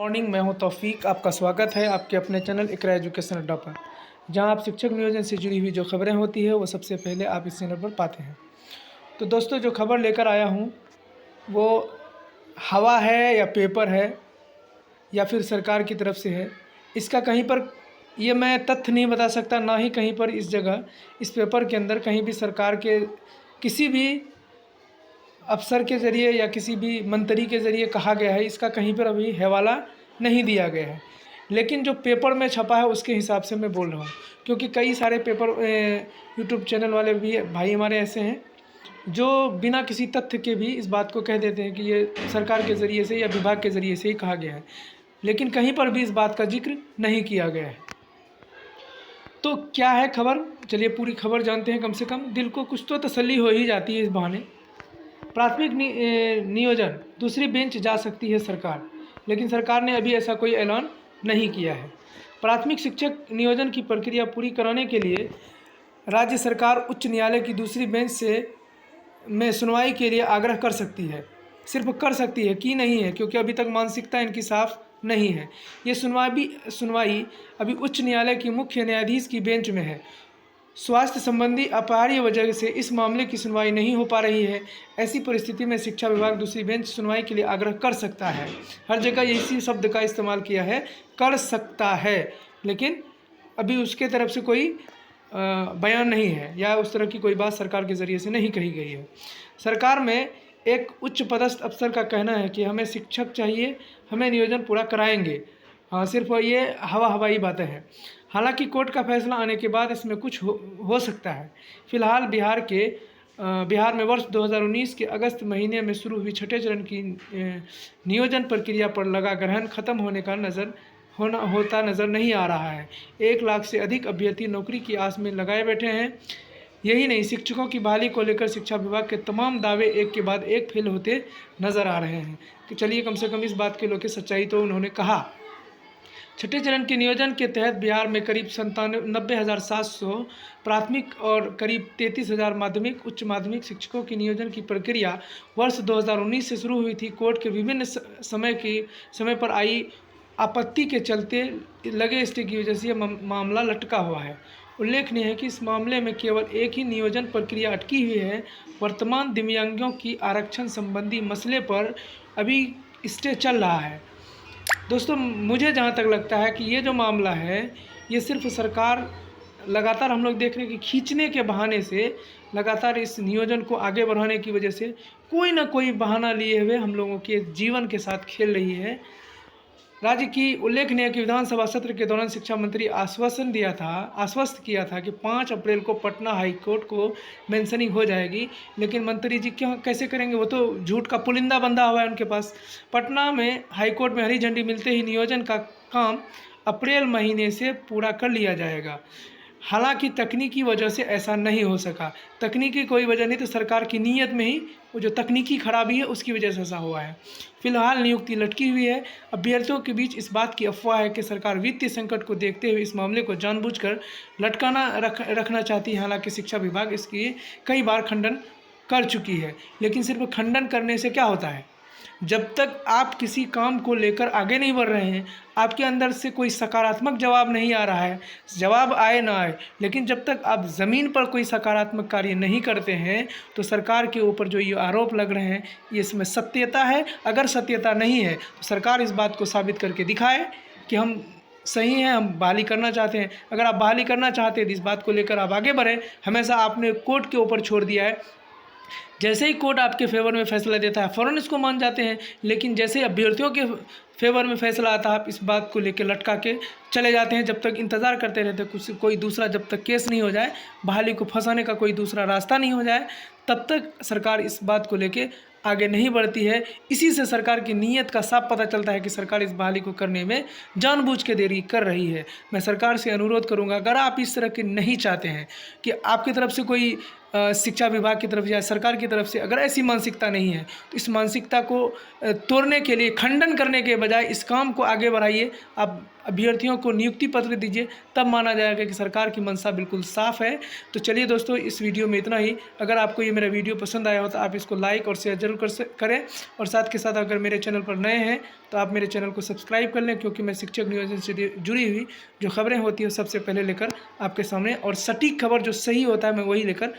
Morning, मैं हूं तौफीक। आपका स्वागत है आपके अपने चैनल इकरा एजुकेशन अड्डा पर, जहां आप शिक्षक नियोजन से जुड़ी हुई जो खबरें होती है वो सबसे पहले आप इस चैनल पर पाते हैं। तो दोस्तों, जो खबर लेकर आया हूं वो हवा है या पेपर है या फिर सरकार की तरफ से है, इसका कहीं पर ये मैं तथ्य नहीं बता सकता, ना ही कहीं पर इस जगह इस पेपर के अंदर कहीं भी सरकार के किसी भी अफ़सर के ज़रिए या किसी भी मंत्री के ज़रिए कहा गया है। इसका कहीं पर अभी हवाला नहीं दिया गया है, लेकिन जो पेपर में छपा है उसके हिसाब से मैं बोल रहा हूँ। क्योंकि कई सारे पेपर यूट्यूब चैनल वाले भी भाई हमारे ऐसे हैं जो बिना किसी तथ्य के भी इस बात को कह देते हैं कि ये सरकार के ज़रिए से या विभाग के ज़रिए से ही कहा गया है, लेकिन कहीं पर भी इस बात का जिक्र नहीं किया गया है। तो क्या है खबर, चलिए पूरी खबर जानते हैं। कम से कम दिल को कुछ तो तसल्ली हो ही जाती है इस बहाने। प्राथमिक नियोजन दूसरी बेंच जा सकती है सरकार, लेकिन सरकार ने अभी ऐसा कोई ऐलान नहीं किया है। प्राथमिक शिक्षक नियोजन की प्रक्रिया पूरी कराने के लिए राज्य सरकार उच्च न्यायालय की दूसरी बेंच से में सुनवाई के लिए आग्रह कर सकती है। सिर्फ कर सकती है कि नहीं है, क्योंकि अभी तक मानसिकता इनकी साफ नहीं है। ये सुनवाई अभी उच्च न्यायालय की मुख्य न्यायाधीश की बेंच में है। स्वास्थ्य संबंधी अपरिहार्य वजह से इस मामले की सुनवाई नहीं हो पा रही है। ऐसी परिस्थिति में शिक्षा विभाग दूसरी बेंच सुनवाई के लिए आग्रह कर सकता है। हर जगह इसी शब्द का इस्तेमाल किया है, कर सकता है, लेकिन अभी उसके तरफ से कोई बयान नहीं है या उस तरह की कोई बात सरकार के ज़रिए से नहीं कही गई है। सरकार में एक उच्च पदस्थ अफसर का कहना है कि हमें शिक्षक चाहिए, हमें नियोजन पूरा कराएंगे। हाँ, सिर्फ ये हवाई बातें हैं। हालांकि कोर्ट का फैसला आने के बाद इसमें कुछ हो सकता है। फिलहाल बिहार में वर्ष 2019 के अगस्त महीने में शुरू हुई छठे चरण की नियोजन प्रक्रिया पर लगा ग्रहण खत्म होता नज़र नहीं आ रहा है। 1 लाख से अधिक अभ्यर्थी नौकरी की आस में लगाए बैठे हैं। यही नहीं, शिक्षकों की बहाली को लेकर शिक्षा विभाग के तमाम दावे एक के बाद एक फेल होते नज़र आ रहे हैं। कि चलिए कम से कम इस बात के लोग की सच्चाई तो उन्होंने कहा। छठे चरण के नियोजन के तहत बिहार में करीब 90,700 प्राथमिक और करीब 33,000 माध्यमिक उच्च माध्यमिक शिक्षकों की नियोजन की प्रक्रिया वर्ष 2019 से शुरू हुई थी। कोर्ट के विभिन्न समय पर आई आपत्ति के चलते लगे स्टे की वजह से यह मामला लटका हुआ है। उल्लेखनीय है कि इस मामले में केवल एक ही नियोजन प्रक्रिया अटकी हुई है। वर्तमान दिव्यांगों की आरक्षण संबंधी मसले पर अभी स्टे चल रहा है। दोस्तों, मुझे जहाँ तक लगता है कि ये जो मामला है ये सिर्फ सरकार लगातार हम लोग देख रहे हैं कि खींचने के बहाने से लगातार इस नियोजन को आगे बढ़ाने की वजह से कोई ना कोई बहाना लिए हुए हम लोगों के जीवन के साथ खेल रही है। राज्य की उल्लेखनीय कि विधानसभा सत्र के दौरान शिक्षा मंत्री आश्वस्त किया था कि 5 अप्रैल को पटना हाईकोर्ट को मेंशनिंग हो जाएगी, लेकिन मंत्री जी क्यों कैसे करेंगे? वो तो झूठ का पुलिंदा बंधा हुआ है उनके पास। पटना में हाईकोर्ट में हरी झंडी मिलते ही नियोजन का काम अप्रैल महीने से पूरा कर लिया जाएगा। हालांकि तकनीकी वजह से ऐसा नहीं हो सका। तकनीकी कोई वजह नहीं, तो सरकार की नीयत में ही वो जो तकनीकी खराबी है उसकी वजह से ऐसा हुआ है। फिलहाल नियुक्ति लटकी हुई है। अभ्यर्थियों के बीच इस बात की अफवाह है कि सरकार वित्तीय संकट को देखते हुए इस मामले को जानबूझकर रखना चाहती है। हालांकि शिक्षा विभाग इसकी कई बार खंडन कर चुकी है, लेकिन सिर्फ खंडन करने से क्या होता है? जब तक आप किसी काम को लेकर आगे नहीं बढ़ रहे हैं, आपके अंदर से कोई सकारात्मक जवाब नहीं आ रहा है, जवाब आए ना आए, लेकिन जब तक आप ज़मीन पर कोई सकारात्मक कार्य नहीं करते हैं तो सरकार के ऊपर जो ये आरोप लग रहे हैं ये इसमें सत्यता है। अगर सत्यता नहीं है तो सरकार इस बात को साबित करके दिखाए कि हम सही हैं, हम बहाली करना चाहते हैं। अगर आप बहाली करना चाहते हैं तो इस बात को लेकर आप आगे बढ़ें। हमेशा आपने कोर्ट के ऊपर छोड़ दिया है। जैसे ही कोर्ट आपके फेवर में फैसला देता है फ़ौरन इसको मान जाते हैं, लेकिन जैसे ही अभ्यर्थियों के फेवर में फैसला आता है आप इस बात को लेकर लटका के चले जाते हैं। जब तक इंतज़ार करते रहते हैं कोई दूसरा जब तक केस नहीं हो जाए, बहाली को फंसाने का कोई दूसरा रास्ता नहीं हो जाए, तब तक सरकार इस बात को लेके आगे नहीं बढ़ती है। इसी से सरकार की नीयत का साफ पता चलता है कि सरकार इस बहाली को करने में जानबूझ के देरी कर रही है। मैं सरकार से अनुरोध करूंगा, अगर आप इस तरह के नहीं चाहते हैं कि आपकी तरफ से कोई शिक्षा विभाग की तरफ या सरकार की तरफ से अगर ऐसी मानसिकता नहीं है तो इस मानसिकता को तोड़ने के लिए, खंडन करने के बजाय इस काम को आगे बढ़ाइए। आप अभ्यर्थियों को नियुक्ति पत्र दीजिए, तब माना जाएगा कि सरकार की मंशा बिल्कुल साफ़ है। तो चलिए दोस्तों, इस वीडियो में इतना ही। अगर आपको ये मेरा वीडियो पसंद आया हो तो आप इसको लाइक और शेयर जरूर करें, और साथ के साथ अगर मेरे चैनल पर नए हैं तो आप मेरे चैनल को सब्सक्राइब कर लें, क्योंकि मैं शिक्षक नियोजन से जुड़ी हुई जो खबरें होती हैं सबसे पहले लेकर आपके सामने, और सटीक खबर जो सही होता है मैं वही लेकर